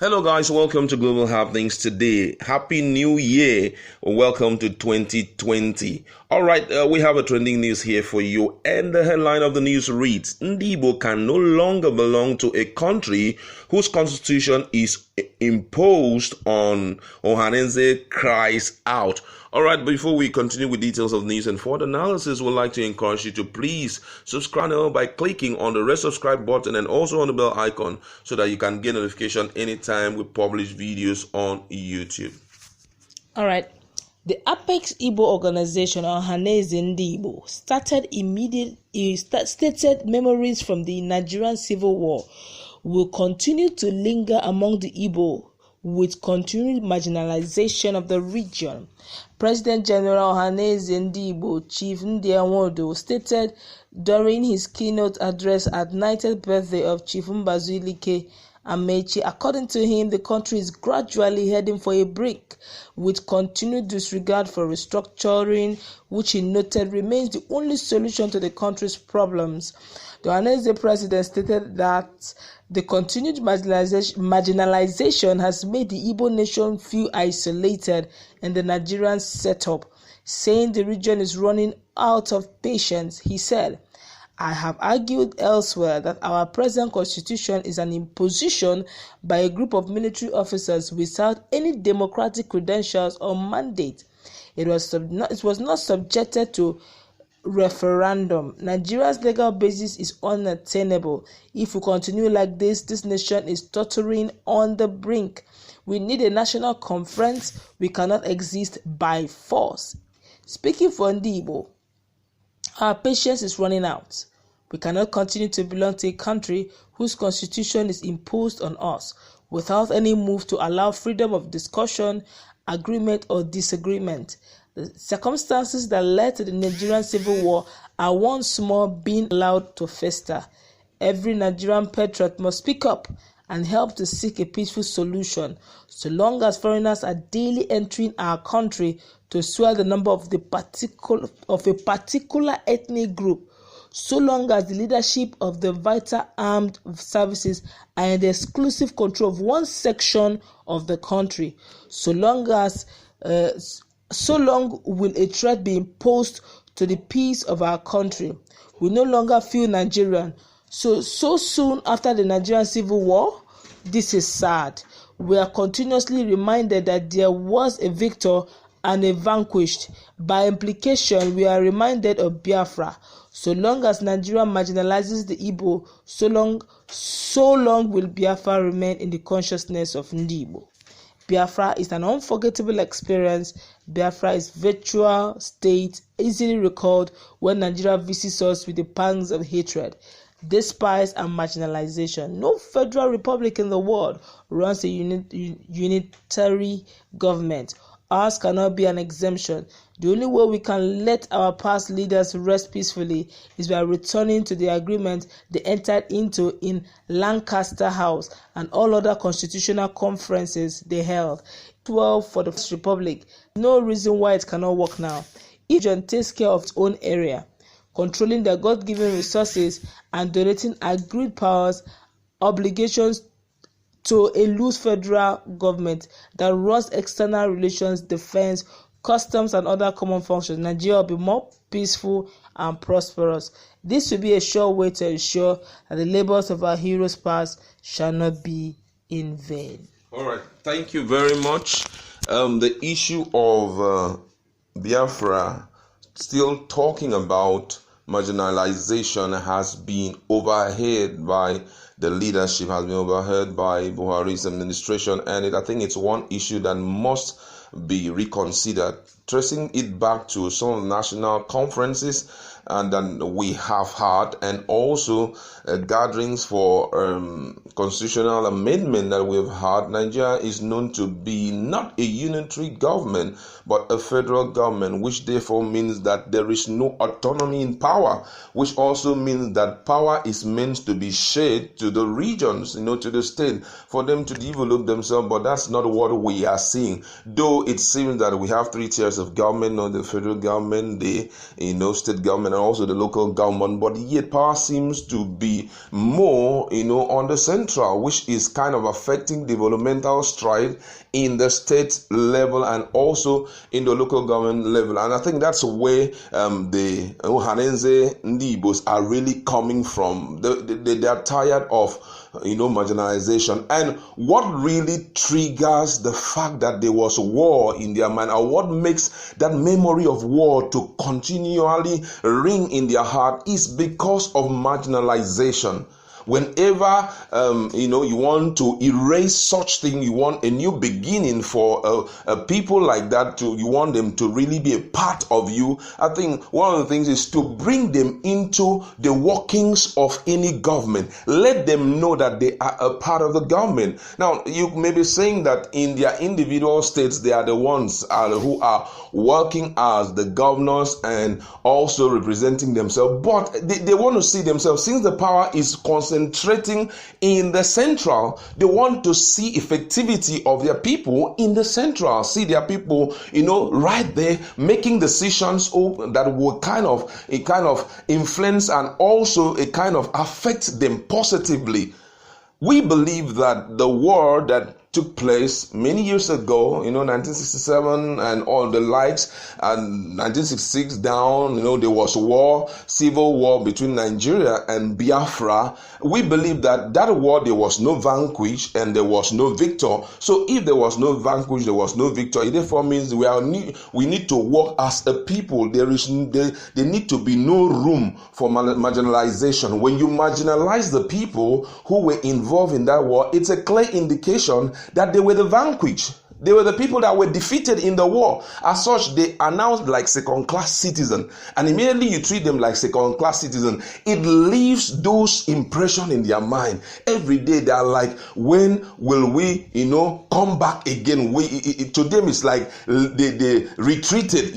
Hello guys, welcome to Global Happenings today. Happy New Year. Welcome to 2020. Alright, we have a trending news here for you, and the headline of the news reads, Ndigbo can no longer belong to a country whose constitution is imposed on Ohanaeze cries out. Alright, before we continue with details of news and further analysis, we'd like to encourage you to please subscribe by clicking on the red subscribe button and also on the bell icon so that you can get notification anytime we publish videos on YouTube. Alright, the Apex Igbo organization Ohanaeze Ndigbo stated memories from the Nigerian Civil War will continue to linger among the Igbo with continued marginalization of the region. President General Ohanaeze Ndigbo, Chief Ndigbos, stated during his keynote address at 90th birthday of Chief Mbazulike Amechi. According to him, the country is gradually heading for a brink, with continued disregard for restructuring, which he noted remains the only solution to the country's problems. The Ohanaeze president stated that the continued marginalization has made the Igbo nation feel isolated in the Nigerian setup, saying the region is running out of patience. He said, I have argued elsewhere that our present constitution is an imposition by a group of military officers without any democratic credentials or mandate. It was not subjected to referendum. Nigeria's legal basis is unattainable. If we continue like this nation is tottering on the brink. We need a national conference. We cannot exist by force. Speaking for Ndigbo, our patience is running out. We cannot continue to belong to a country whose constitution is imposed on us without any move to allow freedom of discussion, agreement, or disagreement. The circumstances that led to the Nigerian Civil War are once more being allowed to fester. Every Nigerian patriot must speak up and help to seek a peaceful solution. So long as foreigners are daily entering our country to swell the number of a particular ethnic group, so long as the leadership of the vital armed services are in the exclusive control of one section of the country, so long will a threat be imposed to the peace of our country. We no longer feel Nigerian. So soon after the Nigerian Civil War, this is sad. We are continuously reminded that there was a victor and a vanquished. By implication, we are reminded of Biafra. So long as Nigeria marginalizes the Igbo, so long will Biafra remain in the consciousness of Ndigbo. Biafra is an unforgettable experience. Biafra is virtual state, easily recalled when Nigeria visits us with the pangs of hatred, despise, and marginalization. No federal republic in the world runs a unitary government. Ours cannot be an exemption. The only way we can let our past leaders rest peacefully is by returning to the agreement they entered into in Lancaster House and all other constitutional conferences they held. 12 for the First Republic. No reason why it cannot work now. Each region takes care of its own area, controlling their God-given resources and donating agreed powers, obligations to a loose federal government that runs external relations, defense, customs, and other common functions. Nigeria will be more peaceful and prosperous. This will be a sure way to ensure that the labors of our heroes past shall not be in vain. All right, thank you very much. The issue of Biafra, still talking about marginalization, has been overheard by the leadership, has been overheard by Buhari's administration, and I think it's one issue that must be reconsidered, tracing it back to some of the national conferences and then we have had, and also gatherings for constitutional amendment that we've had. Nigeria is known to be not a unitary government but a federal government, which therefore means that there is no autonomy in power, which also means that power is meant to be shared to the regions, to the state, for them to develop themselves. But that's not what we are seeing, though it seems that we have three tiers of government: the federal government, the state government, and also the local government. But yet power seems to be more on the center central, which is kind of affecting developmental stride in the state level and also in the local government level. And I think that's where the Ohanaeze Ndigbos are really coming from. They are tired of marginalization. And what really triggers the fact that there was war in their mind, or what makes that memory of war to continually ring in their heart, is because of marginalization. Whenever you want to erase such thing, you want a new beginning for people like that. You want them to really be a part of you. I think one of the things is to bring them into the workings of any government. Let them know that they are a part of the government. Now, you may be saying that in their individual states, they are the ones who are working as the governors and also representing themselves, but they want to see themselves, since the power is concentrating in the central, they want to see effectivity of their people in the central, see their people right there making decisions that will kind of influence and also kind of affect them positively. We believe that the war that took place many years ago, 1967 and all the likes, and 1966 down, there was war, civil war between Nigeria and Biafra. We believe that war, there was no vanquish and there was no victor. So if there was no vanquish, there was no victor, it therefore means we need to work as a people. There need to be no room for marginalization. When you marginalize the people who were involved in that war, it's a clear indication that they were the vanquished. They were the people that were defeated in the war. As such, they announced like second-class citizens. And immediately you treat them like second-class citizens, it leaves those impressions in their mind. Every day they are like, when will we, come back again? To them it's like they retreated,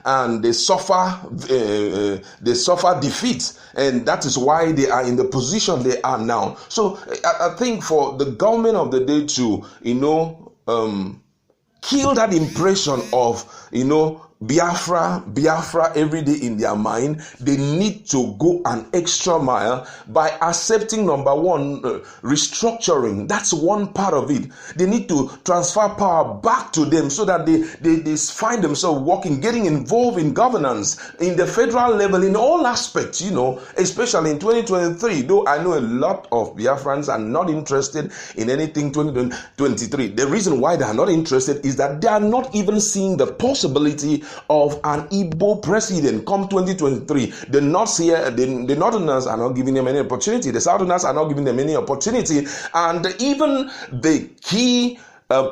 and they suffer defeat. And that is why they are in the position they are now. So I think for the government of the day to, kill that impression of, Biafra every day in their mind, they need to go an extra mile by accepting, number one, restructuring. That's one part of it. They need to transfer power back to them so that they find themselves working, getting involved in governance in the federal level in all aspects, especially in 2023. Though I know a lot of Biafrans are not interested in anything 2023. The reason why they are not interested is that they are not even seeing the possibility of an Igbo president come 2023. The North here, the Northerners are not giving them any opportunity. The Southerners are not giving them any opportunity. And even the key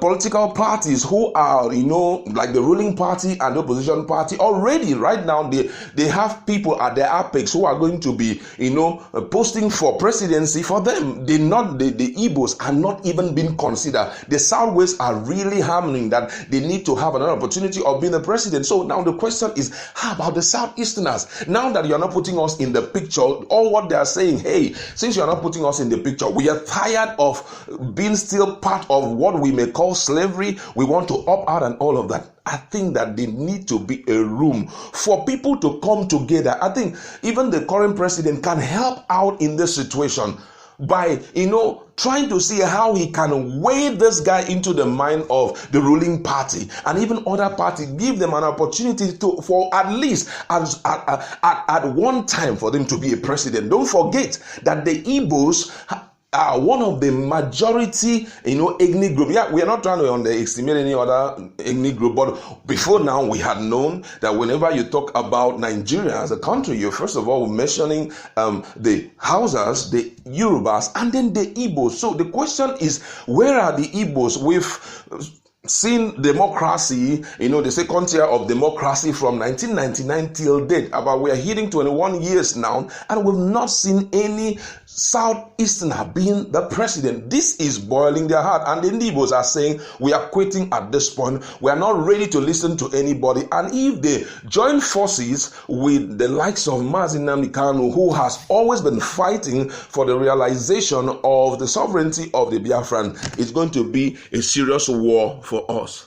political parties who are, like the ruling party and the opposition party, already right now they have people at their apex who are going to be, posting for presidency for them. The Igbos are not even being considered. The Southwest are really hammering that they need to have another opportunity of being the president. So now the question is, how about the Southeasterners? Now that you're not putting us in the picture, all what they are saying, hey, since you're not putting us in the picture, we are tired of being still part of what we may call slavery. We want to opt out and all of that. I think that there need to be a room for people to come together. I think even the current president can help out in this situation by, trying to see how he can weigh this guy into the mind of the ruling party and even other parties, give them an opportunity for at least at one time for them to be a president. Don't forget that the Igbos are one of the majority, ethnic group. Yeah, we are not trying to underestimate any other ethnic group, but before now we had known that whenever you talk about Nigeria as a country, you're first of all mentioning the Hausas, the Yorubas, and then the Igbos. So the question is, where are the Igbos? We've seen democracy, the second tier of democracy from 1999 till date. About we are hitting 21 years now, and we've not seen any Southeasterner being the president. This is boiling their heart, and the Ndigbos are saying we are quitting at this point. We are not ready to listen to anybody. And if they join forces with the likes of Nnamdi Kanu, who has always been fighting for the realization of the sovereignty of the Biafran, it's going to be a serious war for us.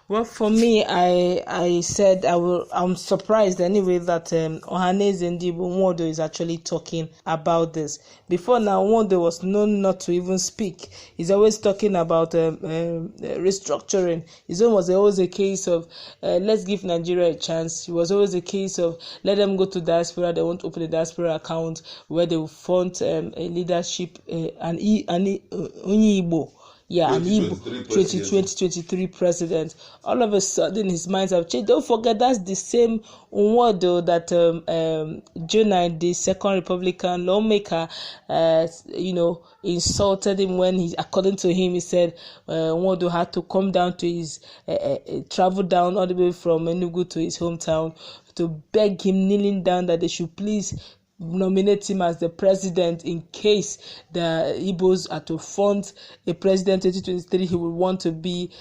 Well, for me, I said I'm surprised anyway that Ohanaeze Ndigbo Nwodo is actually talking about this. Before now, Nwodo was known not to even speak. He's always talking about restructuring. His own was always a case of let's give Nigeria a chance. It was always a case of let them go to diaspora. They won't open a diaspora account where they will fund a leadership an Igbo. Yeah, an Igbo 2023 president. All of a sudden, his minds have changed. Don't forget, that's the same Nwodo that Jonah, the second Republican lawmaker, insulted him when according to him, he said Nwodo had to come down to his, travel down all the way from Enugu to his hometown to beg him, kneeling down, that they should please nominate him as the president in case the Igbos are to fund a president 2023. He would want to be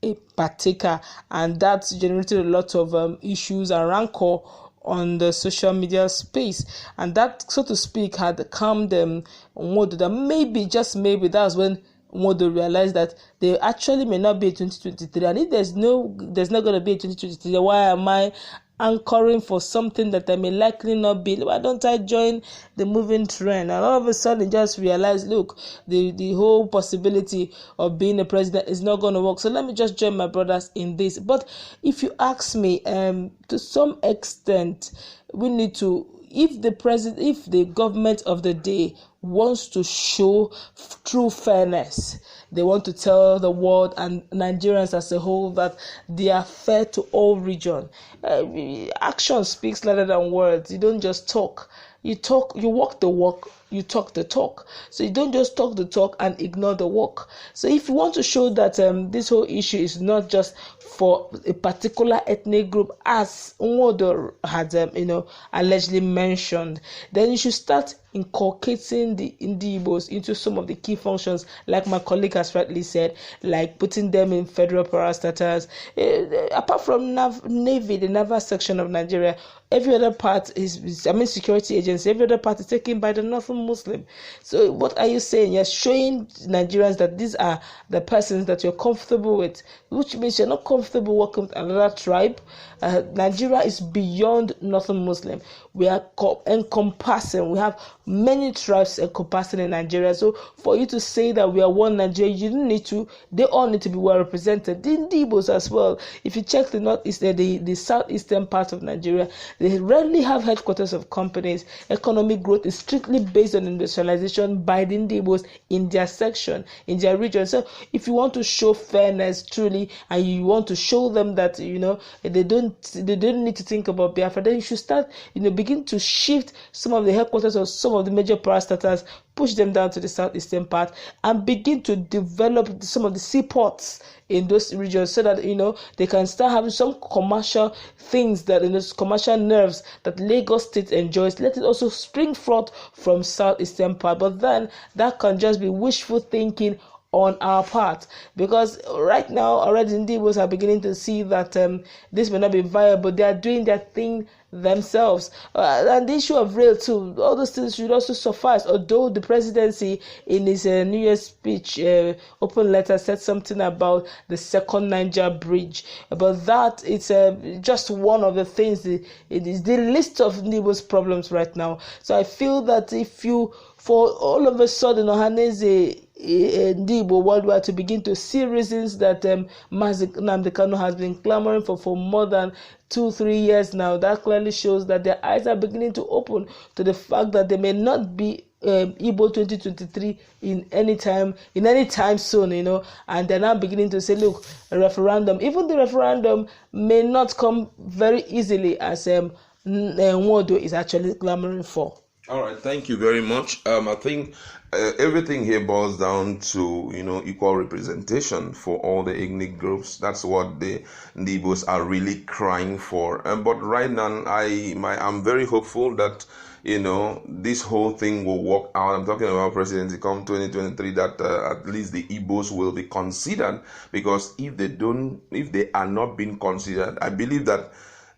a partaker, and that generated a lot of issues and rancor on the social media space, and that, so to speak, had calmed them. Nwodo that maybe, just maybe, that's when Nwodo realized that there actually may not be a 2023, and if there's not going to be a 2023, why am I anchoring for something that I may likely not be? Why don't I join the moving trend? And all of a sudden just realize, look, the whole possibility of being a president is not going to work, so let me just join my brothers in this. But if you ask me, to some extent, we need to, if the government of the day wants to show true fairness, they want to tell the world and Nigerians as a whole that they are fair to all region. Action speaks louder than words. You don't just talk. You walk the walk, you talk the talk. So you don't just talk the talk and ignore the walk. So if you want to show that this whole issue is not just for a particular ethnic group, as Nwodo had allegedly mentioned, then you should start inculcating the Ndigbos into some of the key functions, like my colleague has rightly said, like putting them in federal parastatals. Apart from Navy, the naval section of Nigeria, every other part security agency, every other part is taken by the Northern Muslim. So what are you saying? You're showing Nigerians that these are the persons that you're comfortable with, which means you're not comfortable working with another tribe. Nigeria is beyond Northern Muslim. We are encompassing. We have many tribes encompassing in Nigeria. So for you to say that we are one Nigeria, you don't need to. They all need to be well represented. The Ndigbos as well. If you check the northeast, the southeastern part of Nigeria, they rarely have headquarters of companies. Economic growth is strictly based on industrialization by the Ndigbos in their section, in their region. So if you want to show fairness truly, and you want to show them that they don't need to think about Biafra, then you should start begin to shift some of the headquarters of some of the major parastatals, push them down to the southeastern part, and begin to develop some of the seaports in those regions, so that they can start having some commercial things, that in those commercial nerves that Lagos State enjoys. Let it also spring forth from southeastern part, but then that can just be wishful thinking on our part, because right now already Ndigbos are beginning to see that this may not be viable. They are doing their thing themselves, and the issue of rail too, all those things should also suffice. Although the presidency in his New Year's speech open letter said something about the second Niger bridge, but that it's just one of the things. It is the list of Ndigbos problems right now. So I feel that if you, for all of a sudden, Ohanaeze Ndigbo worldwide to begin to see reasons that Mazi Nnamdi Kanu has been clamoring for more than 2-3 years now, that clearly shows that their eyes are beginning to open to the fact that they may not be Igbo 2023 in any time soon, and they're now beginning to say, look, a referendum, even the referendum may not come very easily as Nwodo is actually clamoring for. All right, thank you very much. I think everything here boils down to equal representation for all the ethnic groups. That's what the Ndigbos are really crying for. But right now, I'm very hopeful that this whole thing will work out. I'm talking about presidency come 2023, that at least the Igbos will be considered, because if they are not being considered, I believe that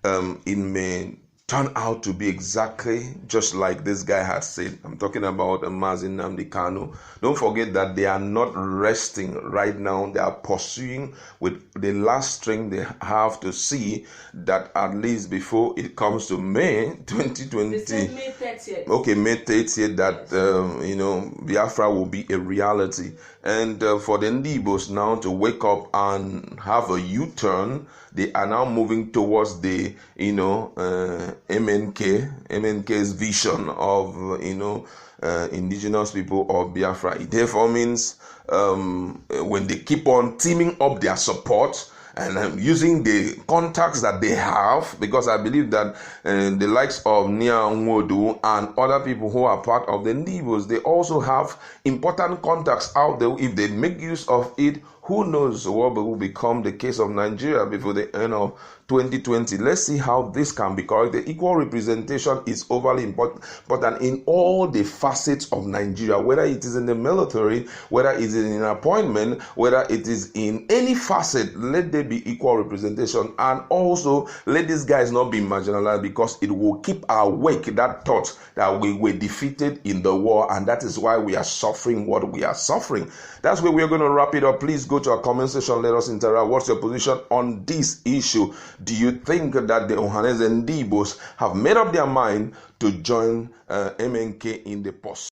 it may turn out to be exactly just like this guy has said. I'm talking about Mazi Nnamdi Kanu. Don't forget that they are not resting right now. They are pursuing with the last string they have to see that at least before it comes to May 2020. May 30th. Okay, May 30th, that Biafra will be a reality. And for the Ndigbos now to wake up and have a U-turn, they are now moving towards the MNK's vision of indigenous people of Biafra. It therefore means when they keep on teaming up their support and using the contacts that they have, because I believe that the likes of Nia Nwodu and other people who are part of the Ndigbos, they also have important contacts out there. If they make use of it, who knows what will become the case of Nigeria before the end of 2020. Let's see how this can be correct. The equal representation is overly important in all the facets of Nigeria, whether it is in the military, whether it is in an appointment, whether it is in any facet. Let there be equal representation, and also let these guys not be marginalized, because it will keep awake that thought that we were defeated in the war, and that is why we are suffering what we are suffering. That's where we're going to wrap it up. Please go to our comment section. Let us interact. What's your position on this issue? Do you think that the Ohanaeze and Ndigbos have made up their mind to join MNK in the post?